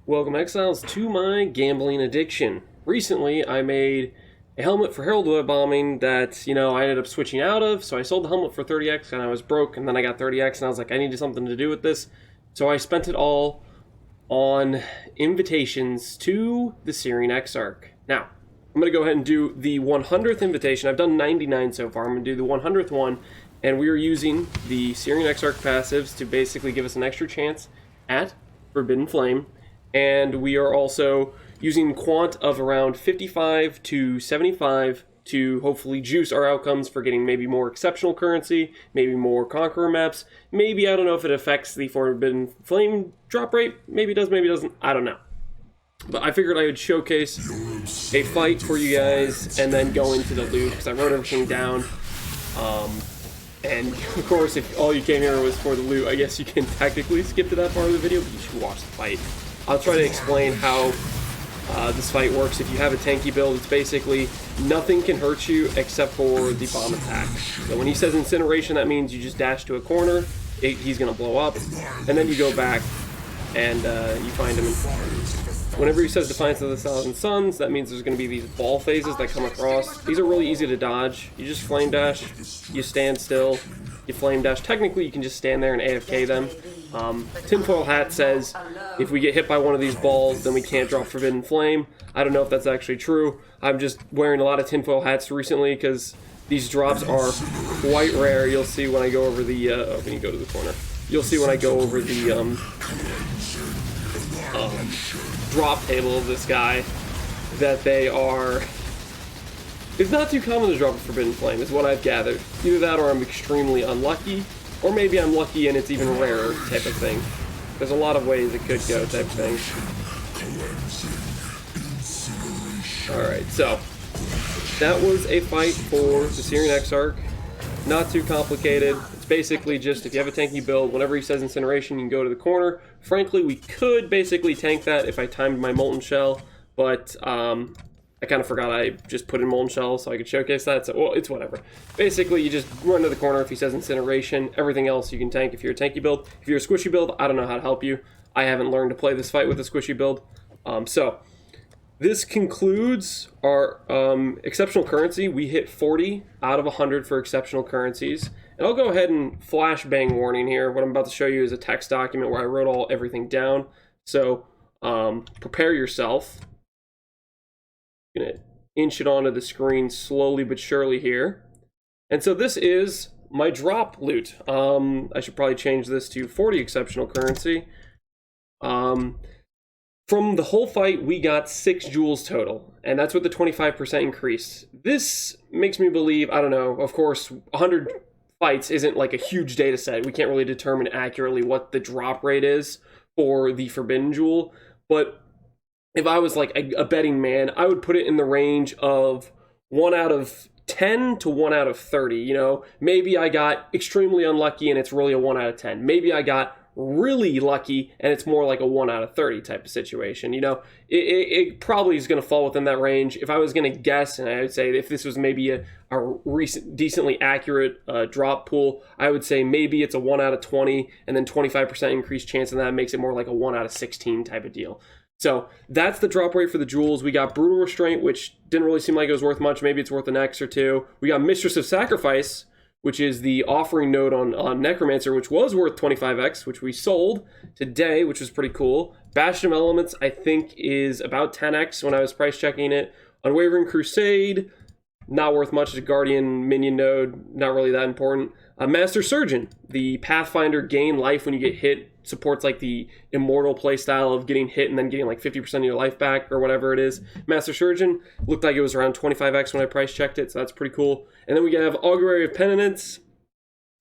Welcome, Exiles, to my gambling addiction. Recently, I made a helmet for Herald Web Bombing that, I ended up switching out of, so I sold the helmet for 30x and I was broke, and then I got 30x and I was like, I needed something to do with this. So I spent it all on invitations to the Searing Exarch. Now, I'm going to go ahead and do the 100th invitation. I've done 99 so far. I'm going to do the 100th one, and we are using the Searing Exarch passives to basically give us an extra chance at Forbidden Flame. And we are also using quant of around 55 to 75 to hopefully juice our outcomes for getting maybe more exceptional currency, maybe more Conqueror maps. Maybe, I don't know if it affects the Forbidden Flame drop rate. Maybe it does, maybe it doesn't. I don't know. But I figured I would showcase a fight for you guys and then go into the loot because I wrote everything down. And of course, if all you came here was for the loot, I guess you can technically skip to that part of the video, but you should watch the fight. I'll try to explain how this fight works. If you have a tanky build, it's basically nothing can hurt you except for the bomb attack. So when he says incineration, that means you just dash to a corner, he's going to blow up, and then you go back and you find him. Whenever he says Defiance of the Thousand Suns, that means there's going to be these ball phases that come across. These are really easy to dodge. You just flame dash, you stand still, you flame dash. Technically, you can just stand there and AFK them. Tinfoil Hat says if we get hit by one of these balls, then we can't drop Forbidden Flame. I don't know if that's actually true. I'm just wearing a lot of tinfoil hats recently because these drops are quite rare. You'll see when I go over the, when you go to the corner. You'll see when I go over the, drop table of this guy that they are... It's not too common to drop a Forbidden Flame, is what I've gathered. Either that or I'm extremely unlucky, or maybe I'm lucky and it's even rarer type of thing. There's a lot of ways it could go type thing. Alright, so that was a fight for the Searing Exarch. Not too complicated. It's basically just if you have a tanky build, whenever he says incineration, you can go to the corner. Frankly, we could basically tank that if I timed my Molten Shell, but I kind of forgot I just put in Molten Shell so I could showcase that, so well, it's whatever. Basically, you just run to the corner if he says incineration. Everything else you can tank if you're a tanky build. If you're a squishy build, I don't know how to help you. I haven't learned to play this fight with a squishy build. So, this concludes our exceptional currency. We hit 40 out of 100 for exceptional currencies. And I'll go ahead and flashbang warning here. What I'm about to show you is a text document where I wrote everything down. So, prepare yourself. I'm gonna inch it onto the screen slowly but surely here. And so this is my drop loot. I should probably change this to 40 exceptional currency. From the whole fight, we got 6 joules total, and that's with the 25% increase. This makes me believe, I don't know, of course, 100 fights isn't like a huge data set. We can't really determine accurately what the drop rate is for the Forbidden Jewel, but if I was like a betting man, I would put it in the range of 1 out of 10 to 1 out of 30, Maybe I got extremely unlucky and it's really a 1 out of 10. Maybe I got really lucky and it's more like a 1 out of 30 type of situation. It probably is going to fall within that range. If I was going to guess, and I would say if this was maybe a recent, decently accurate drop pool, I would say maybe it's a 1 out of 20 and then 25% increased chance, and that makes it more like a 1 out of 16 type of deal. So that's the drop rate for the jewels. We got Brutal Restraint, which didn't really seem like it was worth much. Maybe it's worth an X or 2. We got Mistress of Sacrifice, which is the offering node on Necromancer, which was worth 25x, which we sold today, which was pretty cool. Bastion of Elements, I think, is about 10x when I was price checking it. Unwavering Crusade, not worth much. It's a Guardian minion node, not really that important. Master Surgeon, the Pathfinder gain life when you get hit, supports like the immortal playstyle of getting hit and then getting like 50% of your life back or whatever it is. Master Surgeon looked like it was around 25x when I price checked it, so that's pretty cool. And then we have Augury of Penitence.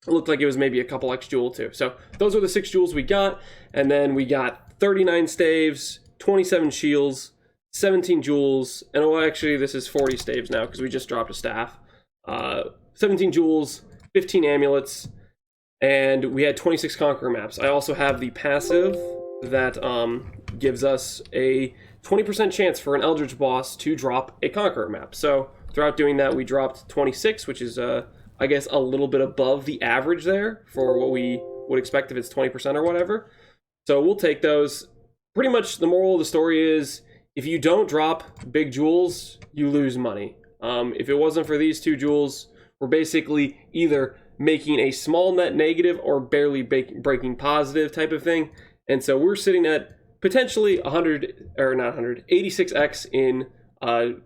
It looked like it was maybe a couple X jewel too. So those are the 6 jewels we got. And then we got 39 staves, 27 shields, 17 jewels, and oh, actually this is 40 staves now because we just dropped a staff. 17 jewels, 15 amulets, and we had 26 Conqueror maps. I also have the passive that gives us a 20% chance for an Eldritch boss to drop a Conqueror map. So throughout doing that, we dropped 26, which is, I guess, a little bit above the average there for what we would expect if it's 20% or whatever. So we'll take those. pretty much the moral of the story is, if you don't drop big jewels, you lose money. If it wasn't for these 2 jewels, we're basically either making a small net negative or barely breaking positive type of thing. And so we're sitting at potentially 86x in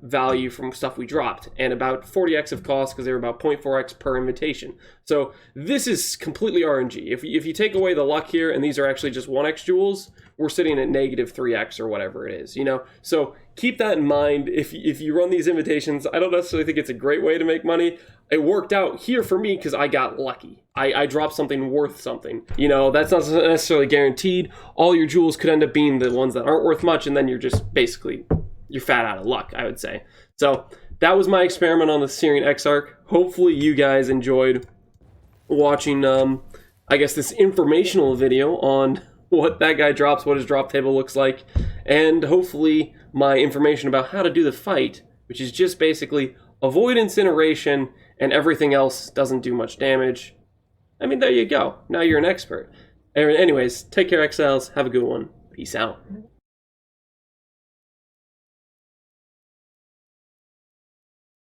value from stuff we dropped, and about 40x of cost because they were about 0.4x per invitation. So this is completely RNG. If you take away the luck here, and these are actually just 1x jewels, we're sitting at negative 3x or whatever it is, you know? So keep that in mind. If you run these invitations, I don't necessarily think it's a great way to make money. It worked out here for me because I got lucky. I dropped something worth something. You know, that's not necessarily guaranteed. All your jewels could end up being the ones that aren't worth much, and then you're just basically, you're fat out of luck, I would say. So that was my experiment on the Searing Exarch. Hopefully you guys enjoyed watching, I guess, this informational video on what that guy drops, what his drop table looks like, and hopefully my information about how to do the fight, which is just basically avoid incineration and everything else doesn't do much damage. I mean, there you go. Now you're an expert. Anyways, take care, Exiles. Have a good one. Peace out.